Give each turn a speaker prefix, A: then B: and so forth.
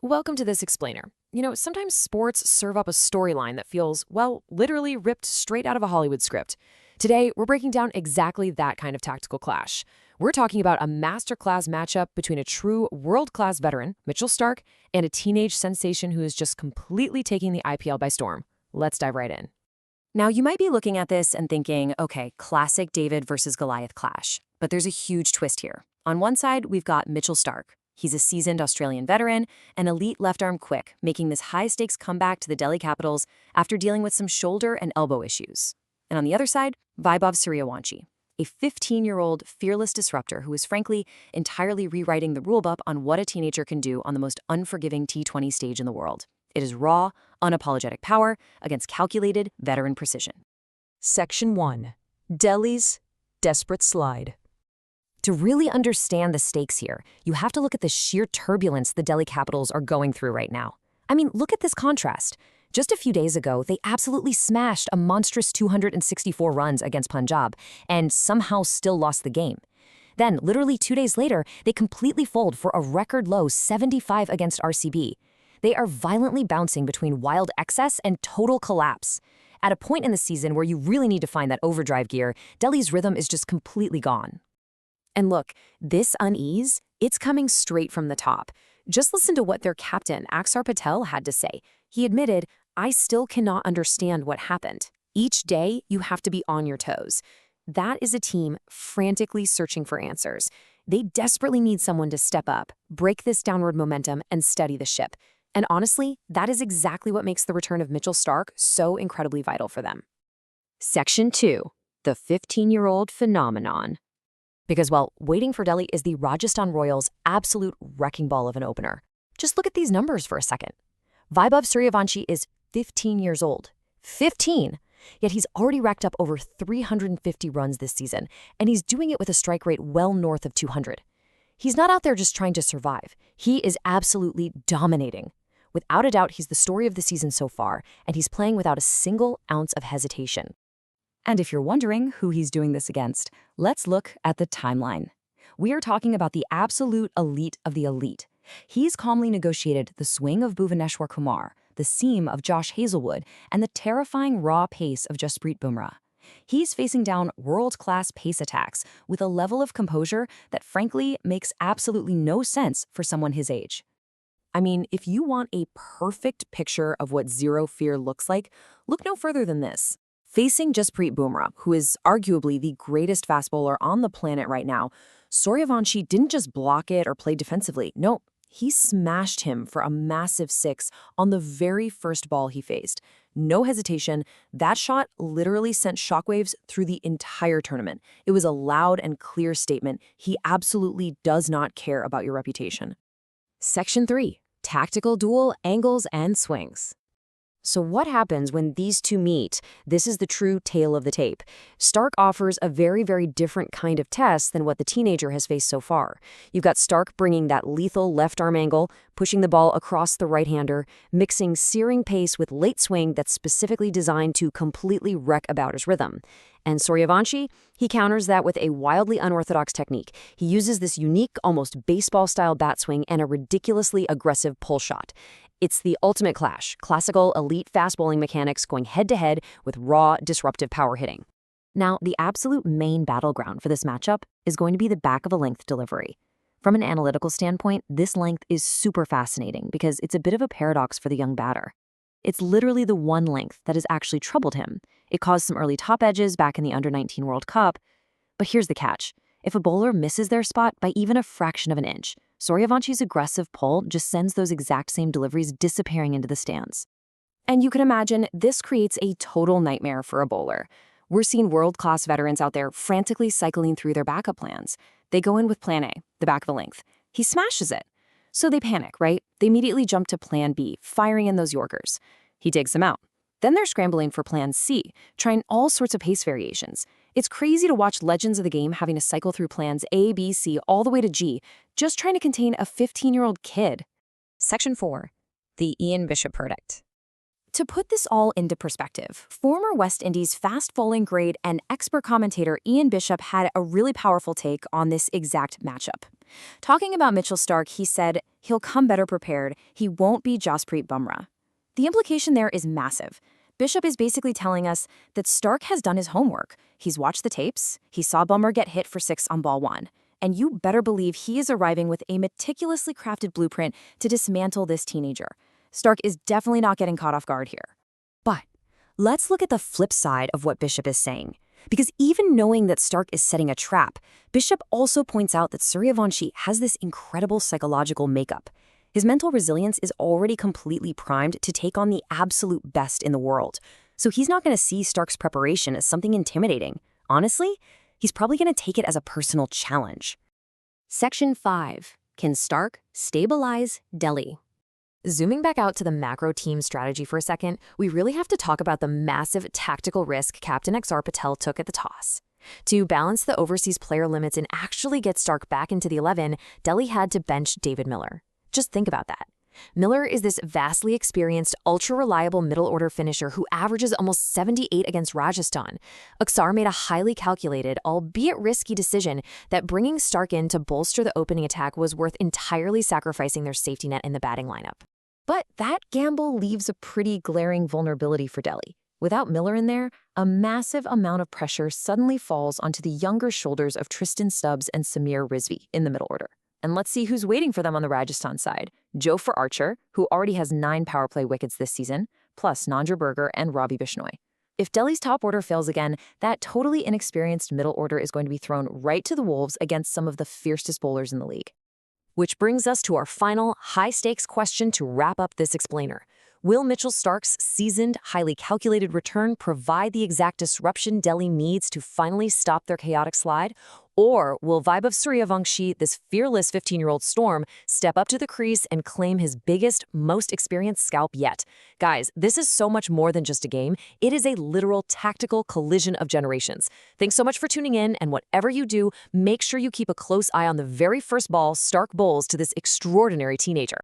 A: Welcome to this explainer. Sometimes sports serve up a storyline that feels, well, literally ripped straight out of a Hollywood script. Today, we're breaking down exactly that kind of tactical clash. We're talking about a masterclass matchup between a true world-class veteran, Mitchell Starc, and a teenage sensation who is just completely taking the IPL by storm. Let's dive right in. Now, you might be looking at this and thinking, okay, classic David versus Goliath clash. But there's a huge twist here. On one side, we've got Mitchell Starc. He's a seasoned Australian veteran, an elite left-arm quick, making this high-stakes comeback to the Delhi Capitals after dealing with some shoulder and elbow issues. And on the other side, Vaibhav Sooryavanshi, a 15-year-old fearless disruptor who is frankly entirely rewriting the rulebook on what a teenager can do on the most unforgiving T20 stage in the world. It is raw, unapologetic power against calculated veteran precision.
B: Section 1. Delhi's Desperate Slide.
A: To really understand the stakes here, you have to look at the sheer turbulence the Delhi Capitals are going through right now. I mean, look at this contrast. Just a few days ago, they absolutely smashed a monstrous 264 runs against Punjab and somehow still lost the game. Then, literally 2 days later, they completely fold for a record-low 75 against RCB. They are violently bouncing between wild excess and total collapse. At a point in the season where you really need to find that overdrive gear, Delhi's rhythm is just completely gone. And look, this unease, it's coming straight from the top. Just listen to what their captain, Axar Patel, had to say. He admitted, "I still cannot understand what happened. Each day, you have to be on your toes." That is a team frantically searching for answers. They desperately need someone to step up, break this downward momentum, and steady the ship. And honestly, that is exactly what makes the return of Mitchell Starc so incredibly vital for them. Section 2. The 15-year-old phenomenon. Because, well, waiting for Delhi is the Rajasthan Royals' absolute wrecking ball of an opener. Just look at these numbers for a second. Vaibhav Sooryavanshi is 15 years old. 15! Yet he's already racked up over 350 runs this season, and he's doing it with a strike rate well north of 200. He's not out there just trying to survive. He is absolutely dominating. Without a doubt, he's the story of the season so far, and he's playing without a single ounce of hesitation. And if you're wondering who he's doing this against, let's look at the timeline. We are talking about the absolute elite of the elite. He's calmly negotiated the swing of Bhuvaneshwar Kumar, the seam of Josh Hazelwood, and the terrifying raw pace of Jasprit Bumrah. He's facing down world-class pace attacks with a level of composure that frankly makes absolutely no sense for someone his age. I mean, if you want a perfect picture of what zero fear looks like, look no further than this. Facing Jasprit Bumrah, who is arguably the greatest fast bowler on the planet right now, Sooryavanshi didn't just block it or play defensively. No, he smashed him for a massive 6 on the very first ball he faced. No hesitation, that shot literally sent shockwaves through the entire tournament. It was a loud and clear statement. He absolutely does not care about your reputation. Section 3. Tactical duel, angles, and swings. So what happens when these two meet? This is the true tale of the tape. Starc offers a very, very different kind of test than what the teenager has faced so far. You've got Starc bringing that lethal left-arm angle, pushing the ball across the right-hander, mixing searing pace with late swing that's specifically designed to completely wreck a batter's rhythm. And Sooryavanshi, he counters that with a wildly unorthodox technique. He uses this unique, almost baseball-style bat swing and a ridiculously aggressive pull shot. It's the ultimate clash, classical elite fast bowling mechanics going head-to-head with raw, disruptive power hitting. Now, the absolute main battleground for this matchup is going to be the back-of-a-length delivery. From an analytical standpoint, this length is super fascinating because it's a bit of a paradox for the young batter. It's literally the one length that has actually troubled him. It caused some early top edges back in the Under-19 World Cup. But here's the catch. If a bowler misses their spot by even a fraction of an inch, Sooryavanchi's aggressive pull just sends those exact same deliveries disappearing into the stands. And you can imagine this creates a total nightmare for a bowler. We're seeing world-class veterans out there frantically cycling through their backup plans. They go in with plan A, the back of the length. He smashes it. So they panic, right? They immediately jump to plan B, firing in those Yorkers. He digs them out. Then they're scrambling for plan C, trying all sorts of pace variations. It's crazy to watch legends of the game having to cycle through plans A, B, C, all the way to G, just trying to contain a 15-year-old kid. Section 4. The Ian Bishop Verdict.
C: To put this all into perspective, former West Indies fast bowling grade and expert commentator Ian Bishop had a really powerful take on this exact matchup. Talking about Mitchell Starc, he said, he'll come better prepared, he won't be Jasprit Bumrah. The implication there is massive. Bishop is basically telling us that Starc has done his homework. He's watched the tapes, he saw Bumrah get hit for 6 on ball 1. And you better believe he is arriving with a meticulously crafted blueprint to dismantle this teenager. Starc is definitely not getting caught off guard here.
A: But let's look at the flip side of what Bishop is saying. Because even knowing that Starc is setting a trap, Bishop also points out that Sooryavanshi has this incredible psychological makeup. His mental resilience is already completely primed to take on the absolute best in the world. So he's not going to see Starc's preparation as something intimidating. Honestly, he's probably going to take it as a personal challenge.
D: Section 5. Can Starc stabilize Delhi?
B: Zooming back out to the macro team strategy for a second, we really have to talk about the massive tactical risk Captain XR Patel took at the toss. To balance the overseas player limits and actually get Starc back into the 11, Delhi had to bench David Miller. Just think about that. Miller is this vastly experienced, ultra-reliable middle-order finisher who averages almost 78 against Rajasthan. XR made a highly calculated, albeit risky decision that bringing Starc in to bolster the opening attack was worth entirely sacrificing their safety net in the batting lineup.
A: But that gamble leaves a pretty glaring vulnerability for Delhi. Without Miller in there, a massive amount of pressure suddenly falls onto the younger shoulders of Tristan Stubbs and Samir Rizvi in the middle order. And let's see who's waiting for them on the Rajasthan side. Joe for Archer, who already has 9 power play wickets this season, plus Nandra Berger and Ravi Bishnoi. If Delhi's top order fails again, that totally inexperienced middle order is going to be thrown right to the wolves against some of the fiercest bowlers in the league.
B: Which brings us to our final high-stakes question to wrap up this explainer. Will Mitchell Starc's seasoned, highly calculated return provide the exact disruption Delhi needs to finally stop their chaotic slide? Or will Vaibhav Sooryavanshi, this fearless 15-year-old storm, step up to the crease and claim his biggest, most experienced scalp yet? Guys, this is so much more than just a game. It is a literal tactical collision of generations. Thanks so much for tuning in, and whatever you do, make sure you keep a close eye on the very first ball Starc bowls to this extraordinary teenager.